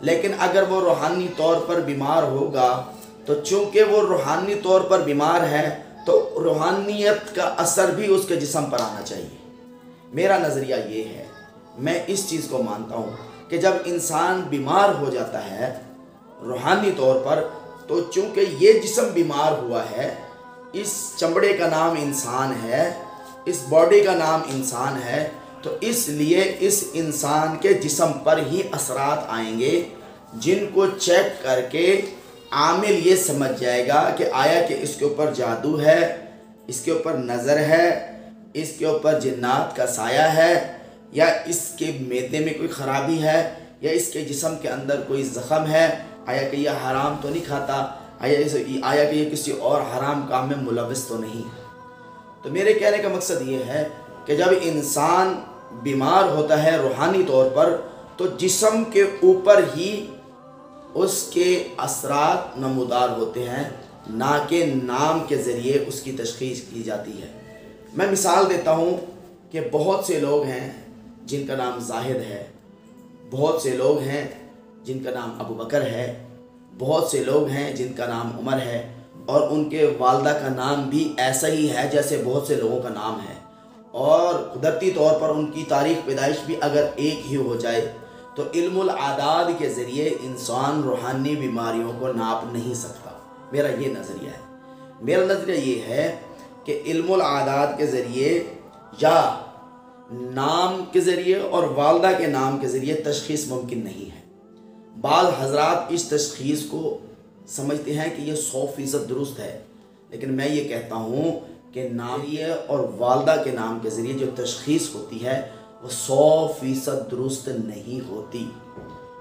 لیکن اگر وہ روحانی طور پر بیمار ہوگا تو چونکہ وہ روحانی طور پر بیمار ہے تو روحانیت کا اثر بھی اس کے جسم پر آنا چاہیے۔ میرا نظریہ یہ ہے، میں اس چیز کو مانتا ہوں کہ جب انسان بیمار ہو جاتا ہے روحانی طور پر، تو چونکہ یہ جسم بیمار ہوا ہے، اس چمڑے کا نام انسان ہے، اس باڈی کا نام انسان ہے، تو اس لیے اس انسان کے جسم پر ہی اثرات آئیں گے، جن کو چیک کر کے عامل یہ سمجھ جائے گا کہ آیا کہ اس کے اوپر جادو ہے، اس کے اوپر نظر ہے، اس کے اوپر جنات کا سایہ ہے، یا اس کے معدے میں کوئی خرابی ہے، یا اس کے جسم کے اندر کوئی زخم ہے، آیا کہ یہ حرام تو نہیں کھاتا، آیا کہ یہ کسی اور حرام کام میں ملوث تو نہیں۔ تو میرے کہنے کا مقصد یہ ہے کہ جب انسان بیمار ہوتا ہے روحانی طور پر تو جسم کے اوپر ہی اس کے اثرات نمودار ہوتے ہیں، نہ کہ نام کے ذریعے اس کی تشخیص کی جاتی ہے۔ میں مثال دیتا ہوں کہ بہت سے لوگ ہیں جن کا نام زاہد ہے، بہت سے لوگ ہیں جن کا نام ابو بکر ہے، بہت سے لوگ ہیں جن کا نام عمر ہے، اور ان کے والدہ کا نام بھی ایسا ہی ہے جیسے بہت سے لوگوں کا نام ہے، اور قدرتی طور پر ان کی تاریخ پیدائش بھی اگر ایک ہی ہو جائے تو علم الاعداد کے ذریعے انسان روحانی بیماریوں کو ناپ نہیں سکتا۔ میرا یہ نظریہ ہے۔ میرا نظریہ یہ ہے کہ علم الاعداد کے ذریعے یا نام کے ذریعے اور والدہ کے نام کے ذریعے تشخیص ممکن نہیں ہے۔ بعض حضرات اس تشخیص کو سمجھتے ہیں کہ یہ 100% درست ہے، لیکن میں یہ کہتا ہوں کہ نامیہ اور والدہ کے نام کے ذریعے جو تشخیص ہوتی ہے وہ 100% درست نہیں ہوتی۔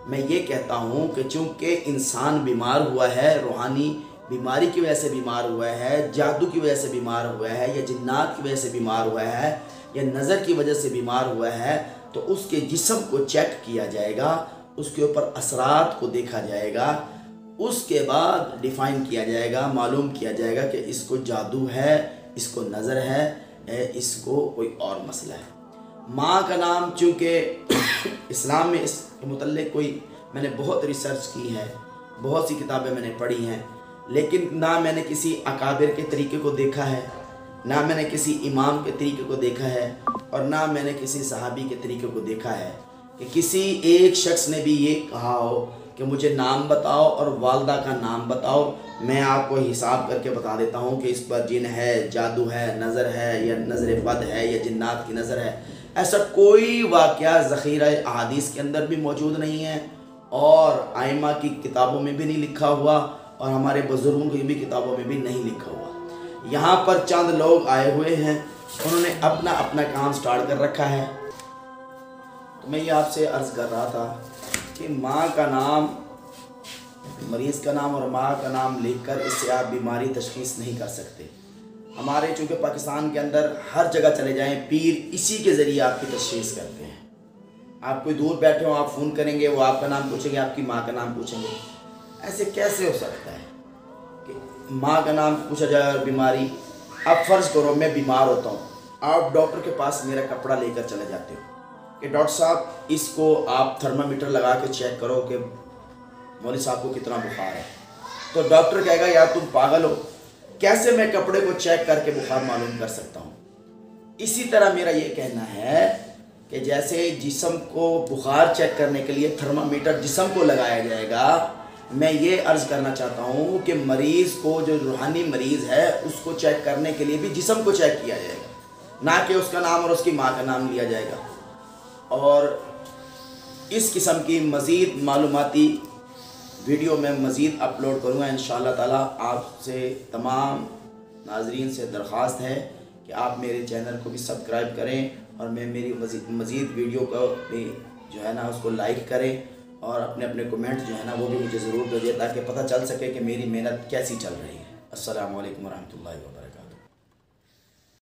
میں یہ کہتا ہوں کہ چونکہ انسان بیمار ہوا ہے، روحانی بیماری کی وجہ سے بیمار ہوا ہے، جادو کی وجہ سے بیمار ہوا ہے، یا جنات کی وجہ سے بیمار ہوا ہے، یا نظر کی وجہ سے بیمار ہوا ہے، تو اس کے جسم کو چیک کیا جائے گا، اس کے اوپر اثرات کو دیکھا جائے گا، اس کے بعد ڈیفائن کیا جائے گا، معلوم کیا جائے گا کہ اس کو جادو ہے، اس کو نظر ہے، اس کو کوئی اور مسئلہ ہے۔ ماں کا نام، چونکہ اسلام میں اس کے متعلق میں نے بہت ریسرچ کی ہے، بہت سی کتابیں میں نے پڑھی ہیں، لیکن نہ میں نے کسی اکابر کے طریقے کو دیکھا ہے، نہ میں نے کسی امام کے طریقے کو دیکھا ہے، اور نہ میں نے کسی صحابی کے طریقے کو دیکھا ہے کہ کسی ایک شخص نے بھی یہ کہا ہو کہ مجھے نام بتاؤ اور والدہ کا نام بتاؤ، میں آپ کو حساب کر کے بتا دیتا ہوں کہ اس پر جن ہے، جادو ہے، نظر ہے، یا نظر بد ہے، یا جنات کی نظر ہے۔ ایسا کوئی واقعہ ذخیرہ احادیث کے اندر بھی موجود نہیں ہے، اور ائمہ کی کتابوں میں بھی نہیں لکھا ہوا، اور ہمارے بزرگوں کی بھی کتابوں میں بھی نہیں لکھا ہوا۔ یہاں پر چند لوگ آئے ہوئے ہیں، انہوں نے اپنا اپنا کام سٹارٹ کر رکھا ہے۔ تو میں یہ آپ سے عرض کر رہا تھا کہ ماں کا نام، مریض کا نام اور ماں کا نام لکھ کر اس سے آپ بیماری تشخیص نہیں کر سکتے۔ ہمارے چونکہ پاکستان کے اندر ہر جگہ چلے جائیں، پیر اسی کے ذریعے آپ کی تشخیص کرتے ہیں۔ آپ کوئی دور بیٹھے ہوں، آپ فون کریں گے، وہ آپ کا نام پوچھیں گے، آپ کی ماں کا نام پوچھیں گے۔ ایسے کیسے ہو سکتا ہے کہ ماں کا نام پوچھا جائے اور بیماری؟ اب فرض کرو میں بیمار ہوتا ہوں، آپ ڈاکٹر کے پاس میرا کپڑا لے کر چلے جاتے ہو کہ ڈاکٹر صاحب اس کو آپ تھرمامیٹر لگا کے چیک کرو کہ مولوی صاحب کو کتنا بخار ہے، تو ڈاکٹر کہے گا یار تم پاگل ہو، کیسے میں کپڑے کو چیک کر کے بخار معلوم کر سکتا ہوں؟ اسی طرح میرا یہ کہنا ہے کہ جیسے جسم کو بخار چیک کرنے کے لیے تھرمامیٹر جسم کو لگایا جائے گا، میں یہ عرض کرنا چاہتا ہوں کہ مریض کو، جو روحانی مریض ہے، اس کو چیک کرنے کے لیے بھی جسم کو چیک کیا جائے گا، نہ کہ اس کا نام اور اس کی ماں کا نام لیا جائے گا۔ اور اس قسم کی مزید معلوماتی ویڈیو میں مزید اپلوڈ کروں گا انشاءاللہ تعالیٰ۔ آپ سے تمام ناظرین سے درخواست ہے کہ آپ میرے چینل کو بھی سبسکرائب کریں، اور میری مزید ویڈیو کو بھی جو ہے نا اس کو لائک کریں، اور اپنے اپنے کومنٹ جو ہے نا وہ بھی مجھے ضرور بھیجیں تاکہ پتہ چل سکے کہ میری محنت کیسی چل رہی ہے۔ السلام علیکم ورحمۃ اللہ وبرکاتہ۔